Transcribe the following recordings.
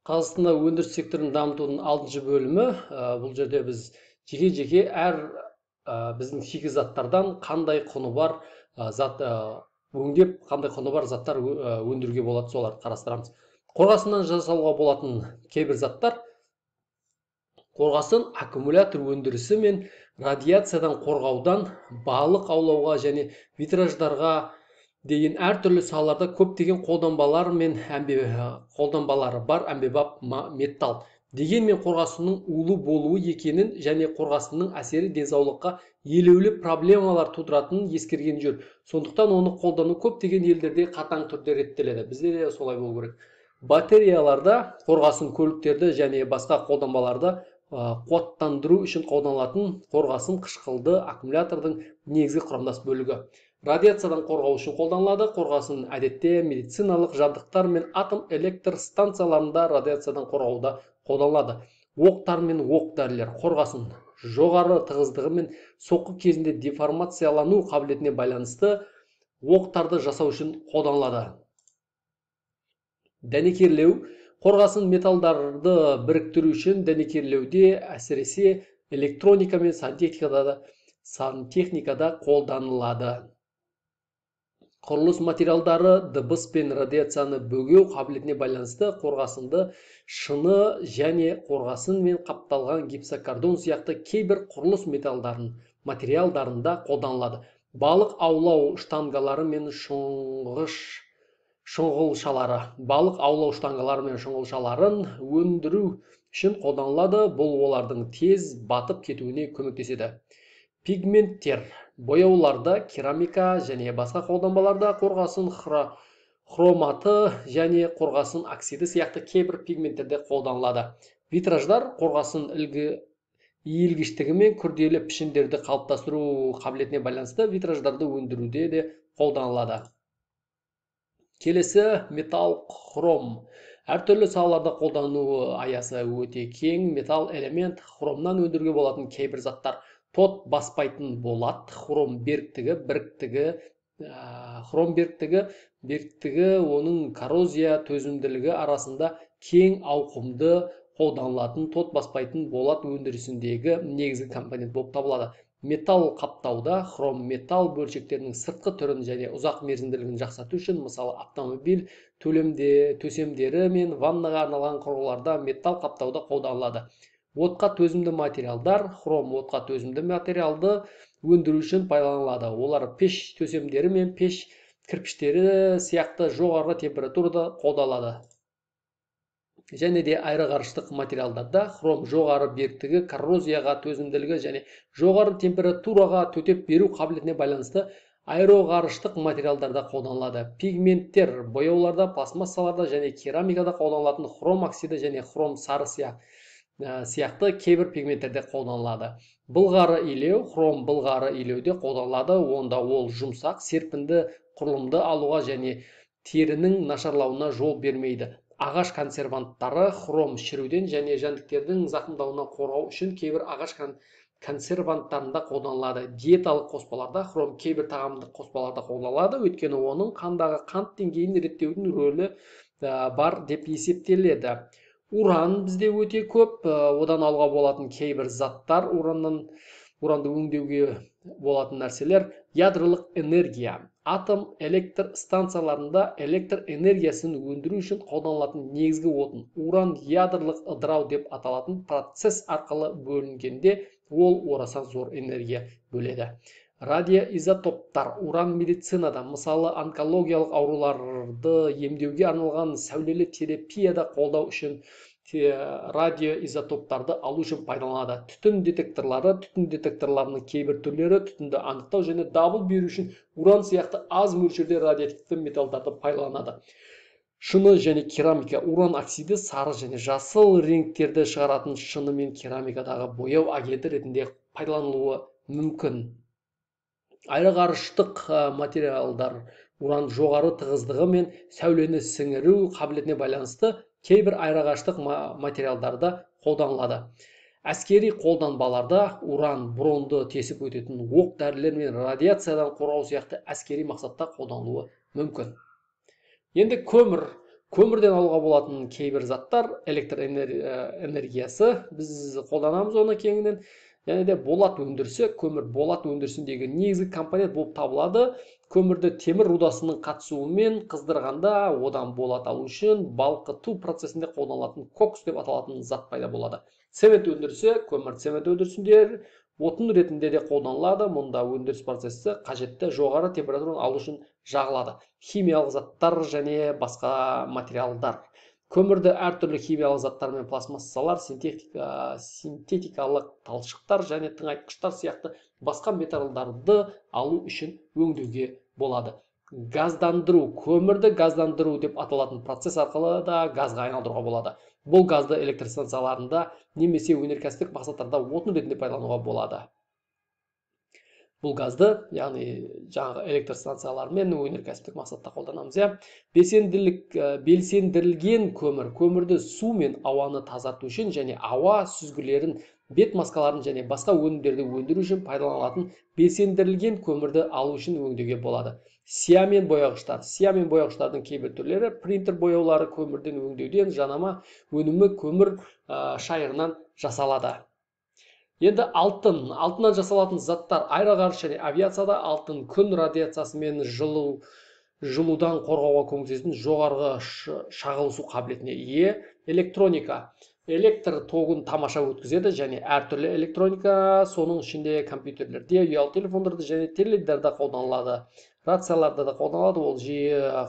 Қазақстанда өндіріс секторын дамытудың 6-шы бөлімі. Бұл жерде біз жеке-жеке біздің шикізаттардан қандай құны бар зат өңдеп, қандай құны бар заттар өндіруге болады, соларды қарастырамыз. Қорғасыннан жасауға болатын кейбір заттар қорғасын аккумулятор өндірісі мен радиациядан қорғаудан балық аулауға және витраждарға деген әртүрлі салаларда көптеген қолданбалары бар әмбебап металл. Дегенмен қорғасынның улы болуы екенін және қорғасынның әсері денсаулыққа елеулі проблемалар тудыратынын ескерген жөн. Сондықтан оны қолдану көптеген елдерде қатаң түрде реттеледі. Бізде де солай болу керек. Батареяларда, қорғасын көліктерді және басқа қолданбаларды қуаттандыру үшін қолданылатын қорғасын қышқылды аккумулятордың негізгі құрамдас бөлігі. Радиациядан қорғау үшін қолданылады. Қорғасын әдетте медициналық жабдықтар мен атом электр станцияларында радиациядан қорғауда қолданылады. Оқтар мен оқ-дәрілер қорғасын жоғары тығыздығы мен соққы кезінде деформациялану қабілетіне байланысты оқтарды жасау үшін қолданылады. Дәнекерлеу қорғасын металдарды біріктіру үшін дәнекерлеуде әсіресе электроника мен сантехникада қолданылады. Құрылыс материалдары дыбыс пен радиацияны бөгеу қабілетіне байланысты қорғасынды шыны және қорғасын мен қапталған гипсокартон сияқты кейбір құрылыс материалдарында қолданылады. Балық аулау штангалары мен шұңғылшаларын өндіру үшін қолданылады. Бұл олардың тез батып кетуіне көмектеседі. Пигменттер бояуларда, керамика және басқа қолданбаларда қорғасын хроматы және қорғасын оксиді сияқты кейбір пигменттерде қолданылады. Витраждар қорғасын иілгіштігі мен күрделі пішіндерді қалыптастыру қабілетіне байланысты витраждарды өндіруде де қолданылады. Келесі металл хром. Әртүрлі салаларда қолдану аясы өте кең. Металл элемент хромнан өндіруге болатын кейбір заттар. Тот баспайтын болат, хром беріктігі, оның коррозия төзімділігі арасында кең ауқымды қолданылатын тот баспайтын болат өндірісіндегі негізгі компонент болып табылады. Металл қаптауда хром металл бөлшектерінің сыртқы түрін және ұзақ мерзімділігін жақсарту үшін, мысалы автомобиль төсемдері мен ваннаға арналған құрылғыларда металл қаптауда қолданылады. Отқа төзімді материалдар, хром отқа төзімді материалды өндіру үшін пайдаланылады. Олар пеш төсемдері мен пеш кірпіштері сияқты жоғары температурада қолданылады. Және де аэроғарыштық материалдарда хром жоғары беріктігі, коррозияға төзімділігі және жоғары температураға төтеп беру қабілетіне байланысты аэроғарыштық материалдарда қолданылады. Пигменттер бояуларда, пластмассаларда және керамикада қолданылатын хром оксиді және хром сары сияқты кейбір пигменттерде қолданылады. Былғары илеу, хром былғары илеуде қолданылады. Онда ол жұмсақ, серпінді құрылымды алуға және терінің нашарлауына жол бермейді. Ағаш консерванттары хром шіруден және жәндіктердің зақымдауынан қорғау үшін кейбір ағаш консерванттарында қолданылады. Диеталық қоспаларда хром кейбір тағамдық қоспаларда қолданылады, өйткені оның қандағы қант деңгейін реттеудің рөлі бар деп есептеледі. Уран бізде өте көп, одан алуға болатын кейбір заттар, уранды өңдеуге болатын нәрселер, ядролық энергия. Атом электр станцияларында электр энергиясын өндіру үшін қолданылатын негізгі отын. Уран ядролық ыдырау деп аталатын процесс арқылы бөлінгенде ол орасан зор энергия бөледі. Радиоизотоптар уран медицинада, мысалы онкологиялық ауруларды емдеуге арналған сәулелі терапияда қолдау үшін радиоизотоптарды алу үшін пайдаланады. Түтін детекторларының кейбір түрлері түтінді анықтау және дабыл беру үшін уран сияқты аз мөлшерде радиоактивті металдарды пайдаланады. Шыны және керамика. Уран оксиді сары және жасыл реңктерді шығаратын шыны мен керамикадағы бояу агенті ретінде пайдаланылуы мүмкін. Аэроғарыштық материалдар уран жоғары тығыздығы мен сәулені сіңіру қабілетіне байланысты кейбір аэроғарыштық материалдарда қолданылады. Әскери қолданбаларда уран бронды тесіп өтетін оқ-дәрілер мен радиациядан қорғау сияқты әскери мақсатта қолданылуы мүмкін. Енді көмір. Көмірден алуға болатын кейбір заттар, электр энергиясы, біз қолданамыз оны кеңінен. Және де болат өндірісі, көмір болат өндірісіндегі негізгі компонент болып табылады. Көмірді темір рудасының қатысуымен қыздырғанда, одан болат алу үшін балқыту процесінде қолданылатын кокс деп аталатын зат пайда болады. Цемент өндірісі, көмір цемент өндірісінде отын ретінде де қолданылады. Мұнда өндіріс процесі қажетті жоғары температураны алу үшін жағылады. Химиялық заттар және басқа материалдар. Көмірді әртүрлі химиялық заттар мен пластмассалар, синтетикалық талшықтар және тыңайтқыштар сияқты басқа металдарды алу үшін өңдеуге болады. Газдандыру. Көмірді газдандыру деп аталатын процесс арқылы да газға айналдыруға болады. Бұл газды электр станцияларында немесе өнеркәсіптік мақсаттарда отын ретінде пайдалануға болады. Бұл газды, яғни жаңағы электр станциялар мен өнеркәсіптік мақсатта қолданамыз. Белсендірілген көмір. Көмірді су мен ауаны тазарту үшін және ауа сүзгілерін, бет маскаларын және басқа өнімдерді өндіру үшін пайдаланылатын белсендірілген көмірді алу үшін өңдеуге болады. Сия мен бояғыштар. Сия мен бояғыштардың кейбір түрлері принтер бояулары көмірден өңдеуден жанама өнімі көмір шайырынан жасалады. Енді алтыннан жасалатын заттар. Аэроғарыш және авиацияда алтын күн радиациясы мен жылудан қорғауға көмектесетін жоғарғы шағылысу қабілетіне ие. Электроника. Электр тогын тамаша өткізеді және әртүрлі электроника, соның ішінде компьютерлерде, ұялы телефондарда және теледидарда қолданылады. Рацияларда да қолданылады. Ол жиі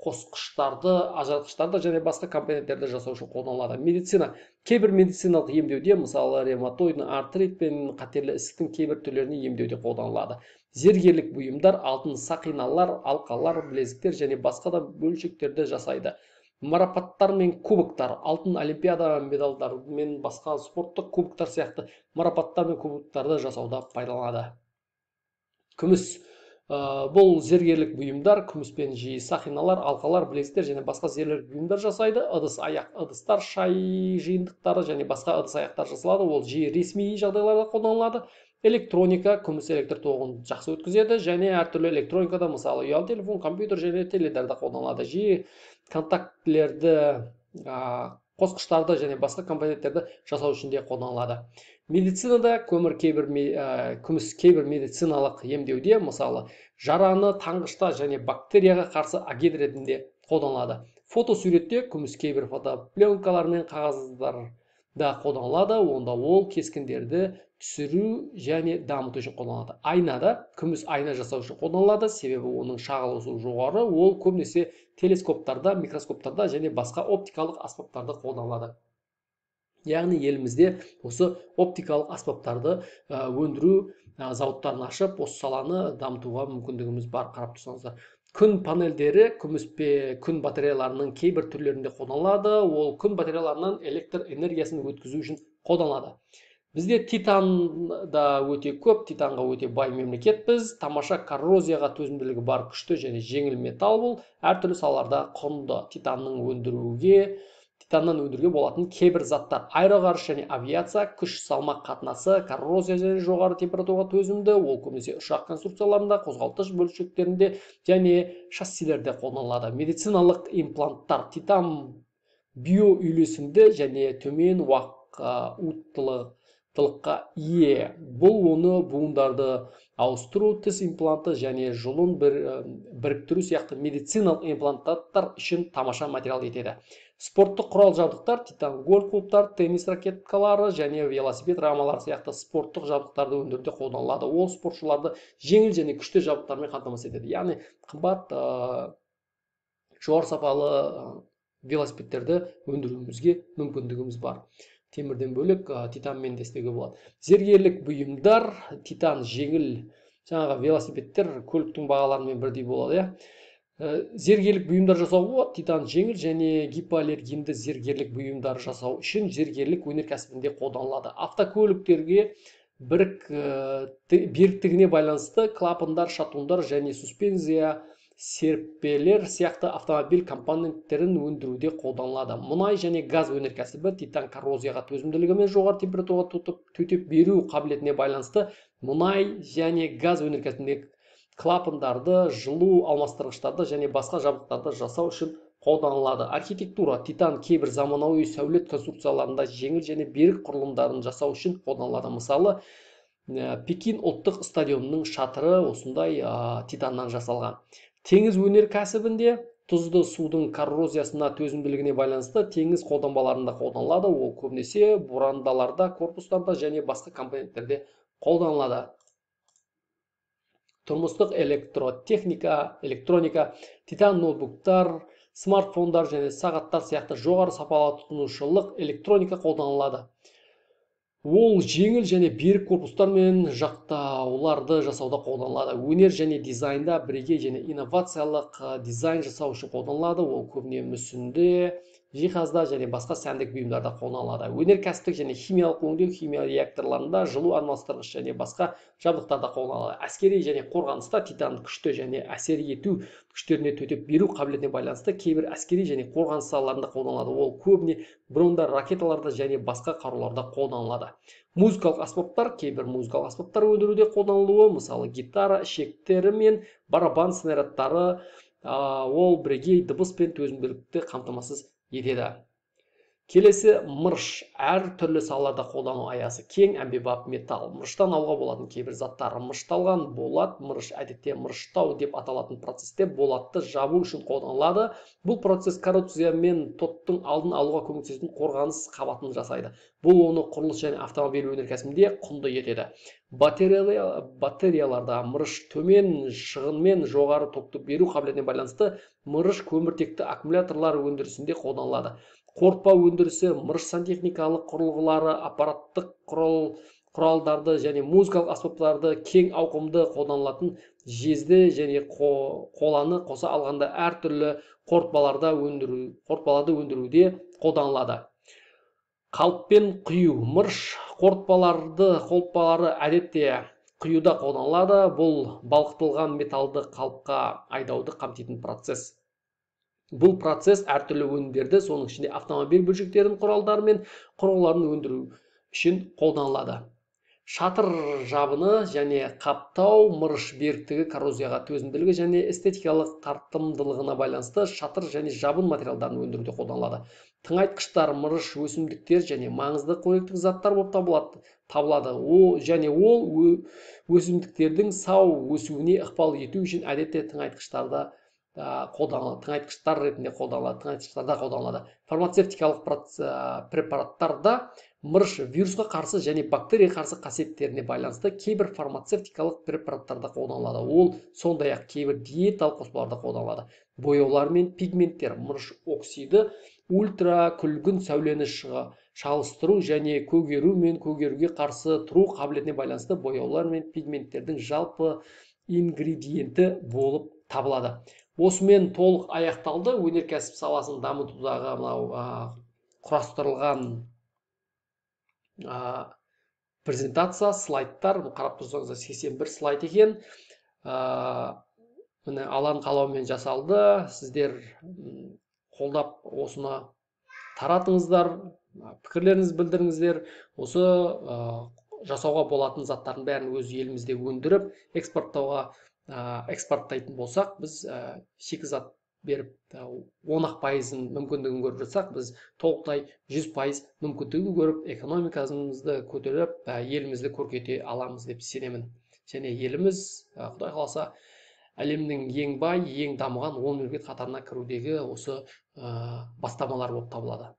қосқыштарды, ажыратқыштарды және басқа компоненттерді жасау үшін қолданылады. Медицина. Кейбір медициналық емдеуде, мысалы ревматоидный артрит пен қатерлі ісіктің кейбір түрлеріне емдеуде қолданылады. Зергерлік бұйымдар, алтын сақиналар, алқалар, білезіктер және басқа да бөлшектерді жасайды. Марапаттар мен кубоктар. Алтын олимпиада медалдар мен басқа спорттық кубоктар сияқты марапаттар мен кубоктарды жасауда пайдаланады. Күміс. Бұл зергерлік бұйымдар, күміспен жиі сақиналар, алқалар, білезіктер және басқа зергерлік бұйымдар жасайды. Ыдыс аяқ, ыдыстар, шай жиынтықтары және басқа ыдыс аяқтар жасалады. Ол жиі ресми жағдайларда қолданылады. Электроника, күміс электр тоғын жақсы өткізеді және әртүрлі электроникада, мысалы ұялы телефон, компьютер және теледидарда қолданылады. Жиі контактілерді, қосқыштарды және басқа компоненттерді жасау үшін де қолданылады. Медицинада күміс кейбір медициналық емдеуде, мысалы жараны таңғышта және бактерияға қарсы агент ретінде қолданылады. Фотосуретте күміс кейбір фотопленкалар мен қағаздарда қолданылады. Онда ол кескіндерді түсіру және дамыту үшін қолданылады. Айнада күміс айна жасау үшін қолданылады, себебі оның шағылысу жоғары. Ол көбінесе телескоптарда, микроскоптарда және басқа оптикалық аспаптарда қолданылады. Яғни елімізде осы оптикалық аспаптарды өндіру зауыттарын ашып, осы саланы дамытуға мүмкіндігіміз бар, қарап тұрсаңыздар. Күн панельдері күн батареяларының кейбір түрлерінде қолданылады. Ол күн батареяларынан электр энергиясын өткізу үшін қолданылады. Бізде титан да өте көп, титанға өте бай мемлекетпіз. Тамаша коррозияға төзімділігі бар күшті және жеңіл металл бұл. Әртүрлі салаларда құнды. Титаннан өндіруге болатын кейбір заттар. Аэроғарыш және авиация, күш салмақ қатынасы, коррозия және жоғары температураға төзімді. Ол көбінесе ұшақ конструкцияларында, қозғалтқыш бөлшектерінде және шассилерде қолданылады. Медициналық импланттар. Титан биоүйлесімді және төмен уақыттылыққа ие. Бұл оны буындарды ауыстыру, тіс импланты және жұлын біріктіру сияқты медициналық импланттар үшін тамаша материал етеді. Спорттық құрал жабдықтар, титан гольф клубтар, теннис ракеткалары және велосипед рамалары сияқты спорттық жабдықтарды өндіруде қолданылады. Ол спортшыларды жеңіл және күшті жабдықтармен қамтамасыз етеді. Яғни қымбат, жоғары сапалы велосипедтерді өндіруімізге мүмкіндігіміз бар. Темірден бөлек титанмен де істеуге болады. Зергерлік бұйымдар, титан жеңіл, жаңағы велосипедтер көліктің бағаларымен бірдей болады. Зергерлік бұйымдар жасауға титан жеңіл және гипоаллергенді зергерлік бұйымдар жасау үшін зергерлік өнеркәсібінде қолданылады. Автокөліктерге беріктігіне байланысты клапандар, шатундар және суспензия серпелер сияқты автомобиль компоненттерін өндіруде қолданылады. Мұнай және газ өнеркәсібі титан коррозияға төзімділігімен жоғары температураға төтеп беру қабілетіне байланысты мұнай және газ өнеркәсібінде клапандарды, жылу алмастырғыштарды және басқа жабдықтарды жасау үшін қолданылады. Архитектура титан кейбір заманауи сәулет конструкцияларында жеңіл және берік құрылымдарын жасау үшін қолданылады. Мысалы, Пекин ұлттық стадионының шатыры осындай титаннан жасалған. Теңіз өнеркәсібінде тұзды судың коррозиясына төзімділігіне байланысты теңіз қолданбаларында қолданылады. Ол көбінесе бұрандаларда, корпустарда және басқа компоненттерде қолданылады. Тұрмыстық электроника, титан ноутбуктар, смартфондар және сағаттар сияқты жоғары сапалы тұтынушылық электроника қолданылады. Ол жеңіл және берік корпустар мен жақтауларды жасауда қолданылады. Өнер және дизайнда бірегей және инновациялық дизайн жасау үшін қолданылады. Ол көбіне мүсінде, жиһазда және басқа сәндік бұйымдарда қолданылады. Өнеркәсіптік және химиялық өңдеу, химия реакторларында, жылу алмастырғыш және басқа жабдықтарда қолданылады. Әскери және қорғаныста титан күшті және әсер ету күштеріне төтеп беру қабілетіне байланысты кейбір әскери және қорғаныс салаларында қолданылады. Ол көбіне брондар, ракеталарда және басқа қаруларда қолданылады. Музыкалық аспаптар, кейбір музыкалық аспаптар өндіруде қолданылуы, мысалы гитара ішектері мен барабан снарядтары, ол бірегей дыбыс пен төзімділікті қамтамасыз етеді. Келесі мырыш. Әр түрлі салаларда қолдану аясы кең, әмбебап металл. Мырыштан алуға болатын кейбір заттар. Мырышталған болат, мырыш әдетте мырыштау деп аталатын процесте болатты жабу үшін қолданылады. Бұл процесс коррозия мен тоттың алдын алуға көмектесетін қорғаныс қабатын жасайды. Бұл оны құрылыс және автомобиль өнеркәсібінде құнды етеді. Батареяларда мырыш төмен шығынмен жоғары токты беру қабілетіне байланысты мырыш көміртекті аккумуляторлар өндірісінде қолданылады. Қорытпа өндірісі мырыш сантехникалық құрылғылары, аппараттық құралдарды және музыкалық аспаптарды кең ауқымды қолданылатын жезді және қоланы қоса алғанда әртүрлі қорытпаларды өндіруде қолданылады. Қалыппен құю. Мырыш қорытпалары әдетте құюда қолданылады. Бұл балқытылған металлды қалыпқа айдауды қамтитын процесс. Бұл процесс әртүрлі өнімдерді, соның ішінде автомобиль бөлшектерін, құралдары мен құрылғыларын өндіру үшін қолданылады. Шатыр жабыны және қаптау мырыш беріктігі, коррозияға төзімділігі және эстетикалық тартымдылығына байланысты шатыр және жабын материалдарын өндіруде қолданылады. Тыңайтқыштар мырыш өсімдіктер және маңызды қоректік заттар болып табылады. Ол өсімдіктердің сау өсуіне ықпал ету үшін әдетте тыңайтқыштарда қолданылады. Фармацевтикалық препараттарда мырыш вирусқа қарсы және бактерия қарсы қасиеттеріне байланысты кейбір фармацевтикалық препараттарда қолданылады. Ол сондай-ақ кейбір диеталық қоспаларда қолданылады. Бояулар мен пигменттер мырыш оксиді ультракүлгін сәулені шалыстыру және көгеру мен көгеруге қарсы тұру қабілетіне байланысты бояулар мен пигменттердің жалпы ингредиенті болып табылады. Осымен толық аяқталды өнеркәсіп саласын дамытудағы құрастырылған презентация, слайдтар. Қарап тұрсаңыздар 81 слайд екен. Міне алан қалаумен жасалды. Сіздер қолдап осыны таратыңыздар, пікірлеріңізді білдіріңіздер. Осы жасауға болатын заттардың бәрін өз елімізде өндіріп, экспорттайтын болсақ, біз шикізат беріп 10% мүмкіндігін көріп жатсақ, біз толықтай 100% мүмкіндігін көріп, экономикамызды көтеріп, елімізді көркейте аламыз деп сенемін. Және еліміз, Құдай қаласа, әлемнің ең бай, ең дамыған 10 мемлекет қатарына кірудегі осы бастамалар болып табылады.